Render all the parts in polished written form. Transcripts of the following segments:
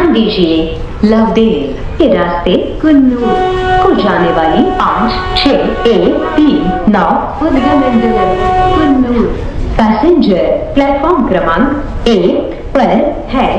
ध्यान दीजिए लवडेल के रास्ते कुन्नूर को जाने वाली 56139 उद्गमंडलम कुन्नूर पैसेंजर प्लेटफॉर्म क्रमांक 1 पर है।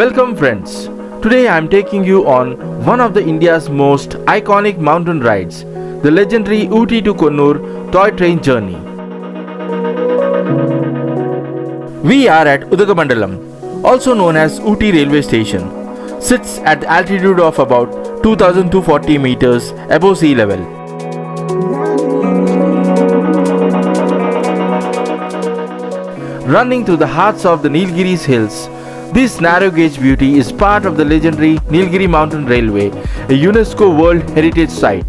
Welcome friends, today I am taking you on one of the India's most iconic mountain rides, the legendary Ooty to Coonoor Toy Train journey. We are at Udagamandalam, also known as Ooty railway station. Sits at altitude of about 2240 meters above sea level. Running through the hearts of the Nilgiri Hills, this narrow gauge beauty is part of the legendary Nilgiri Mountain Railway, a UNESCO World Heritage site.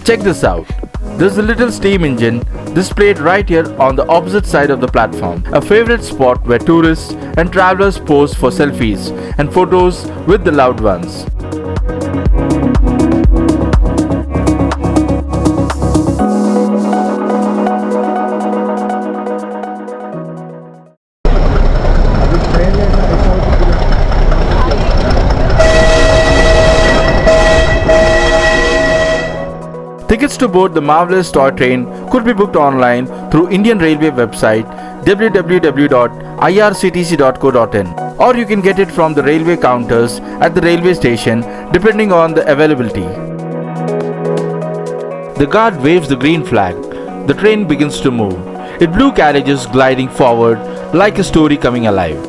Check this out. There's a little steam engine displayed right here on the opposite side of the platform, a favorite spot where tourists and travelers pose for selfies and photos with the loved ones. Tickets to board the marvelous toy train could be booked online through Indian Railway website www.irctc.co.in, or you can get it from the railway counters at the railway station depending on the availability. The guard waves the green flag. The train begins to move, its blue carriages gliding forward like a story coming alive.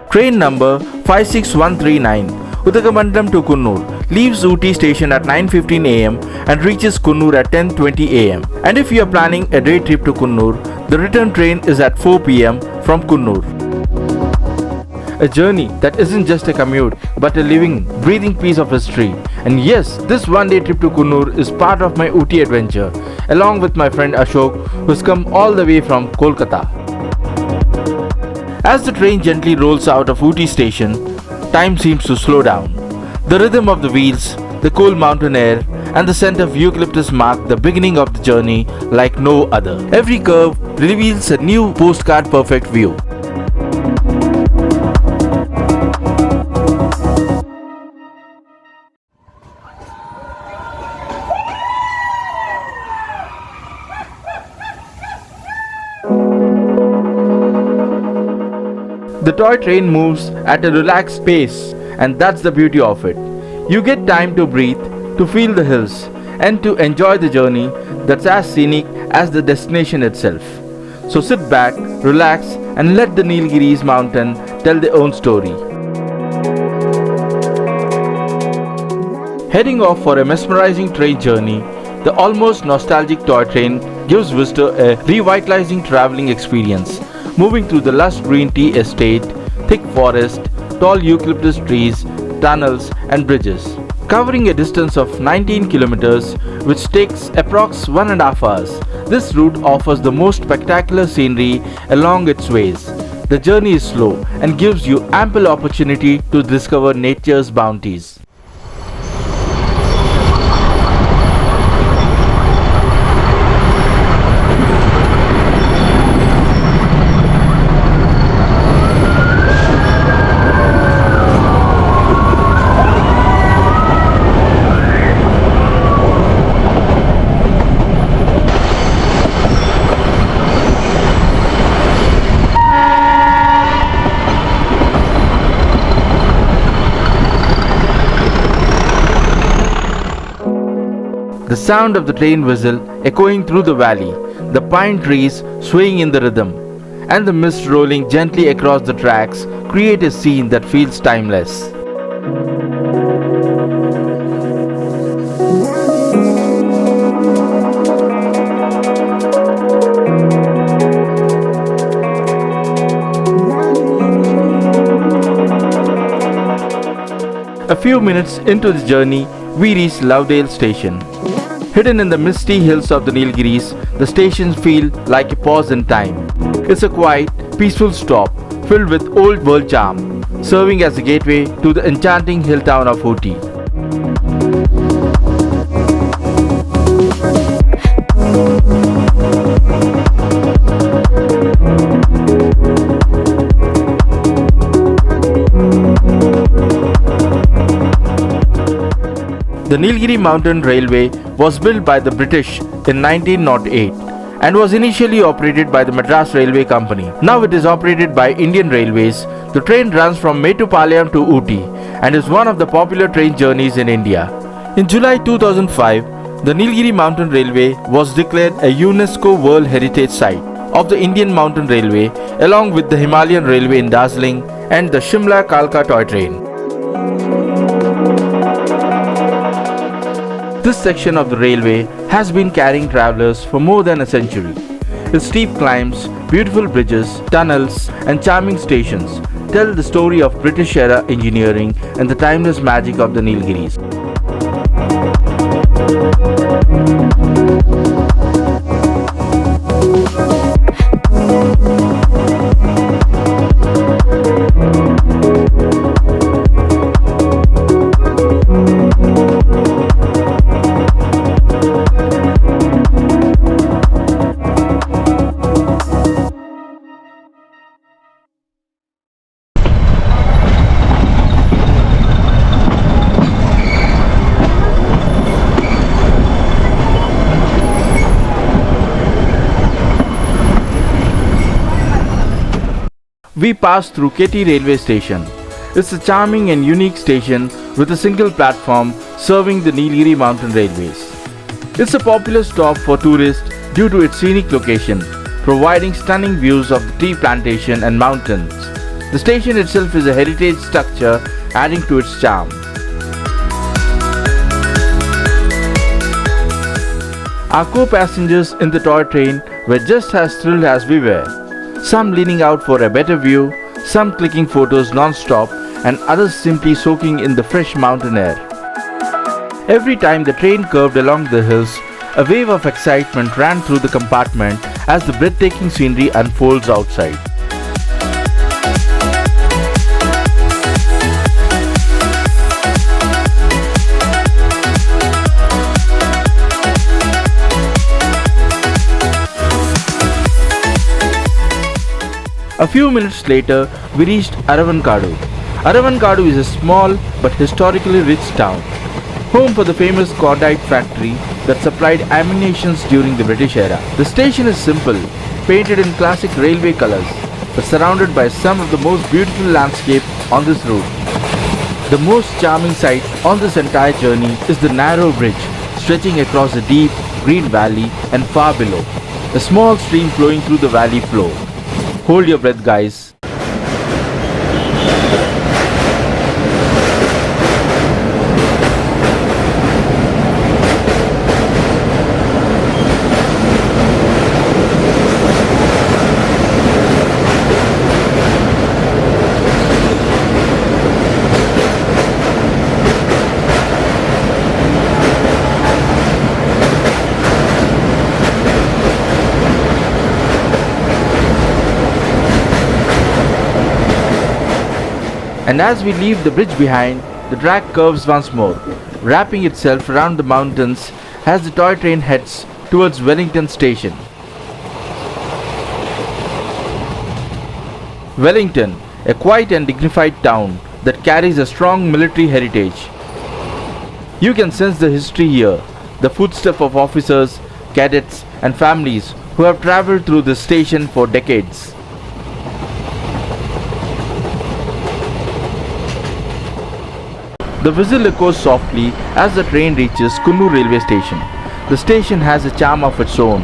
Train number 56139 Udagamandalam to Coonoor leaves Ooty station at 9:15 am and reaches Coonoor at 10:20 am. And if you are planning a day trip to Coonoor, the return train is at 4 pm from Coonoor. A journey that isn't just a commute but a living, breathing piece of history. And yes, this one-day trip to Coonoor is part of my Ooty adventure, along with my friend Ashok, who's come all the way from Kolkata. As the train gently rolls out of Ooty station, time seems to slow down. The rhythm of the wheels, the cool mountain air, and the scent of eucalyptus mark the beginning of the journey like no other. Every curve reveals a new postcard perfect view. The toy train moves at a relaxed pace, and that's the beauty of it. You get time to breathe, to feel the hills, and to enjoy the journey that's as scenic as the destination itself. So sit back, relax, and let the Nilgiris mountain tell their own story. Heading off for a mesmerizing train journey, the almost nostalgic toy train gives visitor a revitalizing traveling experience. Moving through the lush green tea estate, thick forest, tall eucalyptus trees, tunnels and bridges. Covering a distance of 19 kilometers, which takes approx 1.5 hours, this route offers the most spectacular scenery along its ways. The journey is slow and gives you ample opportunity to discover nature's bounties. sound of the train whistle echoing through the valley, the pine trees swaying in the rhythm, and the mist rolling gently across the tracks create a scene that feels timeless. A few minutes into the journey, we reach Lovedale station. Hidden in the misty hills of the Nilgiris, the stations feel like a pause in time. It's a quiet, peaceful stop filled with old world charm, serving as a gateway to the enchanting hill town of Ooty. The Nilgiri Mountain Railway was built by the British in 1908 and was initially operated by the Madras Railway Company. Now it is operated by Indian Railways. The train runs from Mettupalayam to Ooty and is one of the popular train journeys in India. In July 2005, the Nilgiri Mountain Railway was declared a UNESCO World Heritage Site of the Indian Mountain Railway, along with the Himalayan Railway in Darjeeling and the Shimla-Kalka Toy Train. This section of the railway has been carrying travellers for more than a century. Its steep climbs, beautiful bridges, tunnels, and charming stations tell the story of British era engineering and the timeless magic of the Nilgiris. We pass through Keti railway station. It's a charming and unique station with a single platform serving the Nilgiri Mountain Railways. It's a popular stop for tourists due to its scenic location, providing stunning views of the tea plantation and mountains. The station itself is a heritage structure, adding to its charm. Our co-passengers in the toy train were just as thrilled as we were. Some leaning out for a better view, some clicking photos non-stop, and others simply soaking in the fresh mountain air. Every time the train curved along the hills, a wave of excitement ran through the compartment as the breathtaking scenery unfolds outside. A few minutes later, we reached Aravankadu. Aravankadu is a small but historically rich town, home for the famous cordite factory that supplied ammunition during the British era. The station is simple, painted in classic railway colors, but surrounded by some of the most beautiful landscape on this route. The most charming sight on this entire journey is the narrow bridge stretching across a deep green valley and far below, a small stream flowing through the valley floor. Hold your breath, guys. And as we leave the bridge behind, the track curves once more, wrapping itself around the mountains as the toy train heads towards Wellington station. Wellington, a quiet and dignified town that carries a strong military heritage. You can sense the history here, the footsteps of officers, cadets, and families who have travelled through this station for decades. The whistle echoes softly as the train reaches Coonoor railway station. The station has a charm of its own.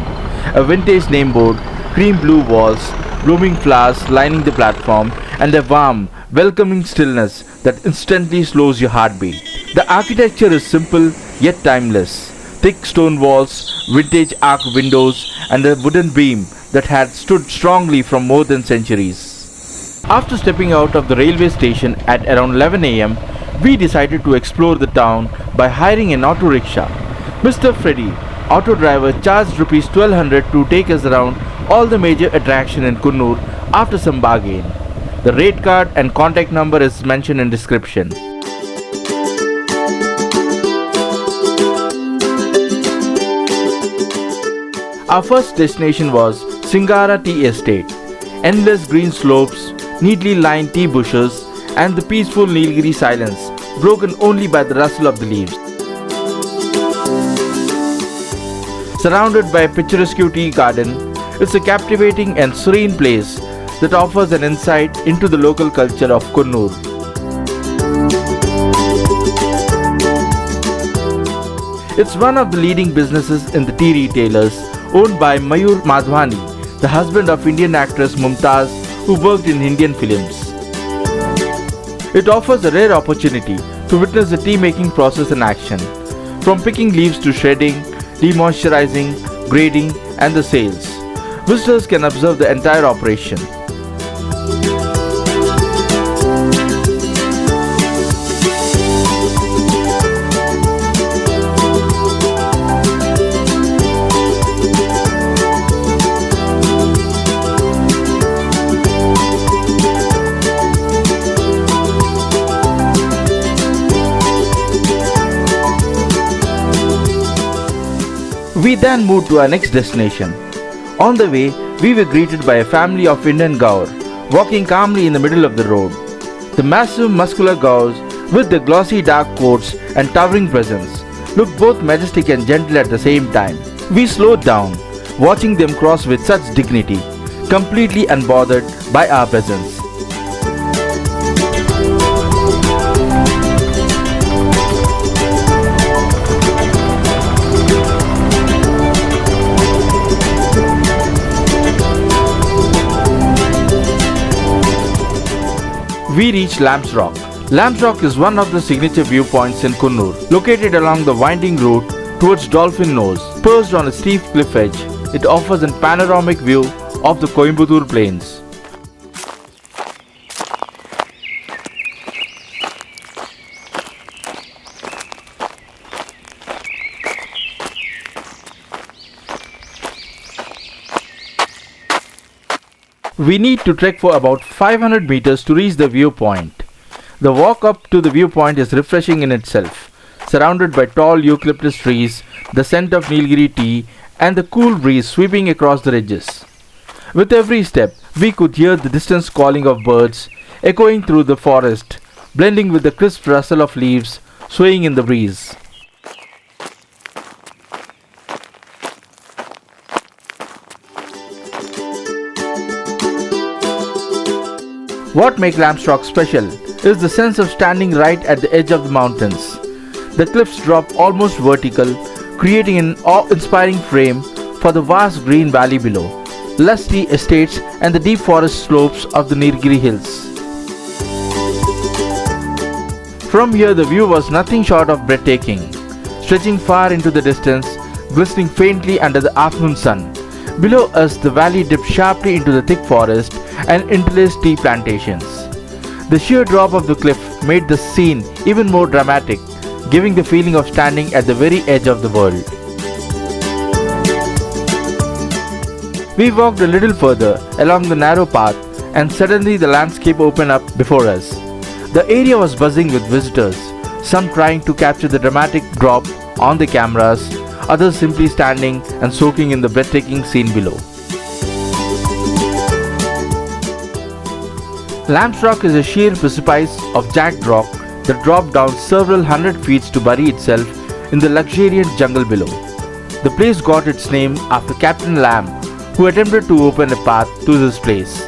A vintage nameboard, cream blue walls, blooming flowers lining the platform, and a warm, welcoming stillness that instantly slows your heartbeat. The architecture is simple yet timeless. Thick stone walls, vintage arched windows, and a wooden beam that had stood strongly from more than centuries. After stepping out of the railway station at around 11 am, we decided to explore the town by hiring an auto rickshaw. Mr. Freddy, auto driver, charged Rs 1200 to take us around all the major attractions in Coonoor after some bargain. The rate card and contact number is mentioned in description. Our first destination was Singara Tea Estate. Endless green slopes, neatly lined tea bushes, and the peaceful Nilgiri silence, broken only by the rustle of the leaves. Surrounded by a picturesque tea garden, it's a captivating and serene place that offers an insight into the local culture of Coonoor. It's one of the leading businesses in the tea retailers, owned by Mayur Madhwani, the husband of Indian actress Mumtaz, who worked in Indian films. It offers a rare opportunity to witness the tea making process in action, from picking leaves to shredding, demoisturizing, grading, and the sales. Visitors can observe the entire operation. We then moved to our next destination. On the way, we were greeted by a family of Indian Gaur, walking calmly in the middle of the road. The massive muscular Gaurs, with their glossy dark coats and towering presence, looked both majestic and gentle at the same time. We slowed down, watching them cross with such dignity, completely unbothered by our presence. We reached Lamb's Rock. Lamb's Rock is one of the signature viewpoints in Coonoor, located along the winding route towards Dolphin Nose. Perched on a steep cliff edge, it offers a panoramic view of the Coimbatore Plains. We need to trek for about 500 meters to reach the viewpoint. The walk up to the viewpoint is refreshing in itself, surrounded by tall eucalyptus trees, the scent of Nilgiri tea, and the cool breeze sweeping across the ridges. With every step, we could hear the distant calling of birds echoing through the forest, blending with the crisp rustle of leaves swaying in the breeze. What makes Lamb's Rock special is the sense of standing right at the edge of the mountains. The cliffs drop almost vertical, creating an awe-inspiring frame for the vast green valley below, lush tea estates, and the deep forest slopes of the Nilgiri Hills. From here, the view was nothing short of breathtaking, stretching far into the distance, glistening faintly under the afternoon sun. Below us, the valley dipped sharply into the thick forest and interlaced tea plantations. The sheer drop of the cliff made the scene even more dramatic, giving the feeling of standing at the very edge of the world. We walked a little further along the narrow path, and suddenly the landscape opened up before us. The area was buzzing with visitors, some trying to capture the dramatic drop on the cameras, others simply standing and soaking in the breathtaking scene below. Lamb's Rock is a sheer precipice of jagged rock that dropped down several hundred feet to bury itself in the luxuriant jungle below. The place got its name after Captain Lamb, who attempted to open a path to this place.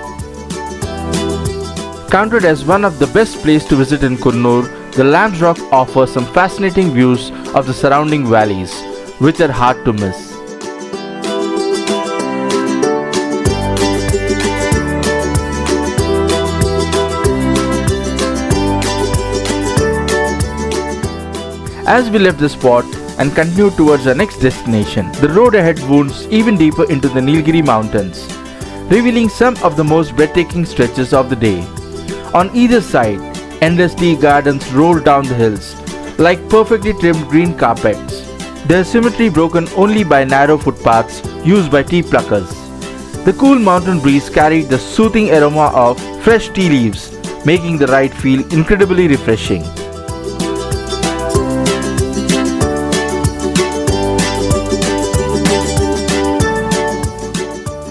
Counted as one of the best places to visit in Coonoor, the Lamb's Rock offers some fascinating views of the surrounding valleys, which are hard to miss. As we left the spot and continued towards our next destination, the road ahead wounds even deeper into the Nilgiri Mountains, revealing some of the most breathtaking stretches of the day. On either side, endless tea gardens roll down the hills, like perfectly trimmed green carpets, their symmetry broken only by narrow footpaths used by tea pluckers. The cool mountain breeze carried the soothing aroma of fresh tea leaves, making the ride feel incredibly refreshing.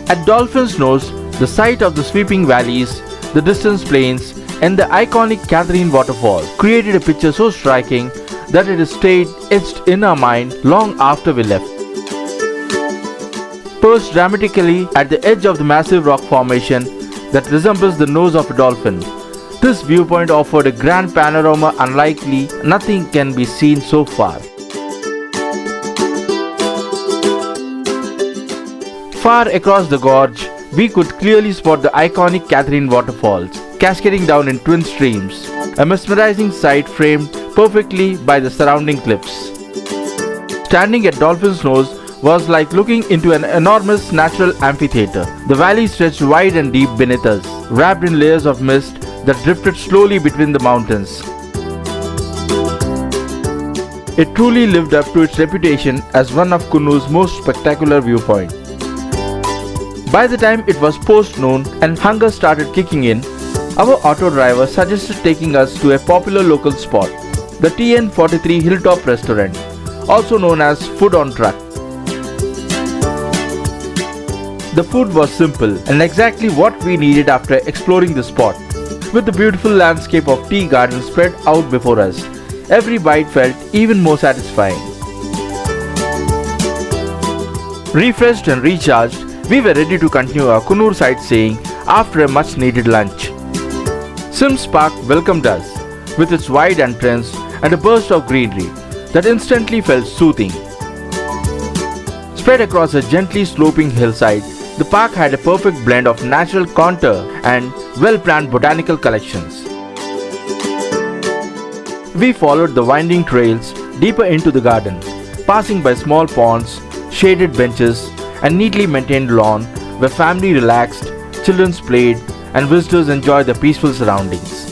At Dolphin's nose, the sight of the sweeping valleys, the distant plains, and the iconic Catherine waterfall created a picture so striking that it has stayed etched in our mind long after we left. Perched dramatically at the edge of the massive rock formation that resembles the nose of a dolphin, this viewpoint offered a grand panorama unlikely nothing can be seen so far. Far across the gorge, we could clearly spot the iconic Catherine waterfalls, cascading down in twin streams, a mesmerizing sight framed perfectly by the surrounding cliffs. Standing at Dolphin's nose was like looking into an enormous natural amphitheater. The valley stretched wide and deep beneath us, wrapped in layers of mist that drifted slowly between the mountains. It truly lived up to its reputation as one of Coonoor's most spectacular viewpoints. By the time it was post-noon and hunger started kicking in, our auto driver suggested taking us to a popular local spot, the TN43 Hilltop Restaurant, also known as Food on Truck. The food was simple and exactly what we needed after exploring the spot. With the beautiful landscape of tea gardens spread out before us, every bite felt even more satisfying. Refreshed and recharged, we were ready to continue our Coonoor sightseeing after a much needed lunch. Sims Park welcomed us with its wide entrance and a burst of greenery that instantly felt soothing. Spread across a gently sloping hillside, the park had a perfect blend of natural contour and well-planned botanical collections. We followed the winding trails deeper into the garden, passing by small ponds, shaded benches, and neatly maintained lawn where family relaxed, children played, and visitors enjoyed the peaceful surroundings.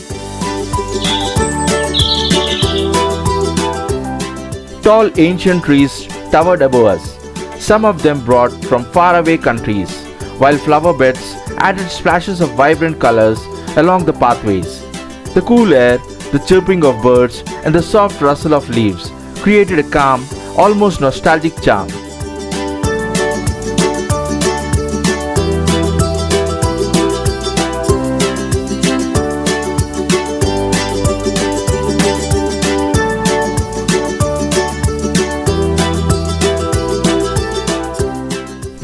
Tall ancient trees towered above us, some of them brought from faraway countries, while flower beds added splashes of vibrant colors along the pathways. The cool air, the chirping of birds, and the soft rustle of leaves created a calm, almost nostalgic charm.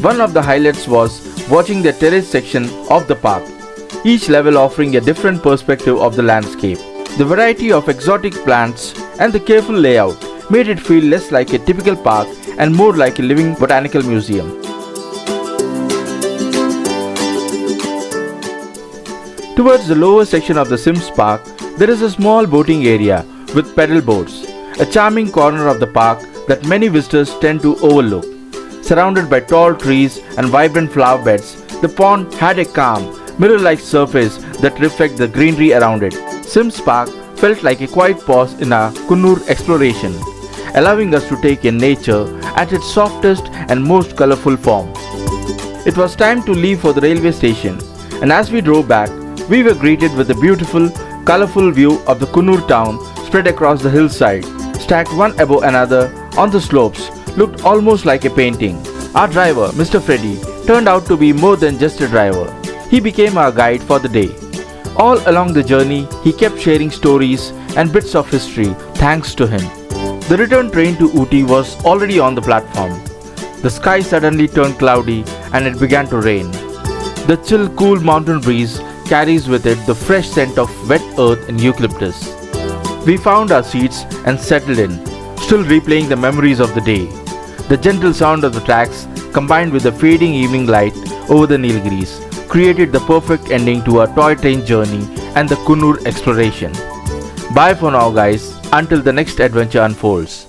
One of the highlights was watching the terrace section of the park, each level offering a different perspective of the landscape. The variety of exotic plants and the careful layout made it feel less like a typical park and more like a living botanical museum. Towards the lower section of the Sims Park, there is a small boating area with pedal boats, a charming corner of the park that many visitors tend to overlook. Surrounded by tall trees and vibrant flower beds, the pond had a calm, mirror-like surface that reflected the greenery around it. Sims Park felt like a quiet pause in our Coonoor exploration, allowing us to take in nature at its softest and most colorful form. It was time to leave for the railway station, and as we drove back, we were greeted with a beautiful, colorful view of the Coonoor town spread across the hillside, stacked one above another on the slopes. Looked almost like a painting. Our driver, Mr. Freddy, turned out to be more than just a driver. He became our guide for the day. All along the journey, he kept sharing stories and bits of history thanks to him. The return train to Ooty was already on the platform. The sky suddenly turned cloudy and it began to rain. The chill, cool mountain breeze carries with it the fresh scent of wet earth and eucalyptus. We found our seats and settled in, still replaying the memories of the day. The gentle sound of the tracks combined with the fading evening light over the Nilgiris created the perfect ending to our toy train journey and the Coonoor exploration. Bye for now guys, until the next adventure unfolds.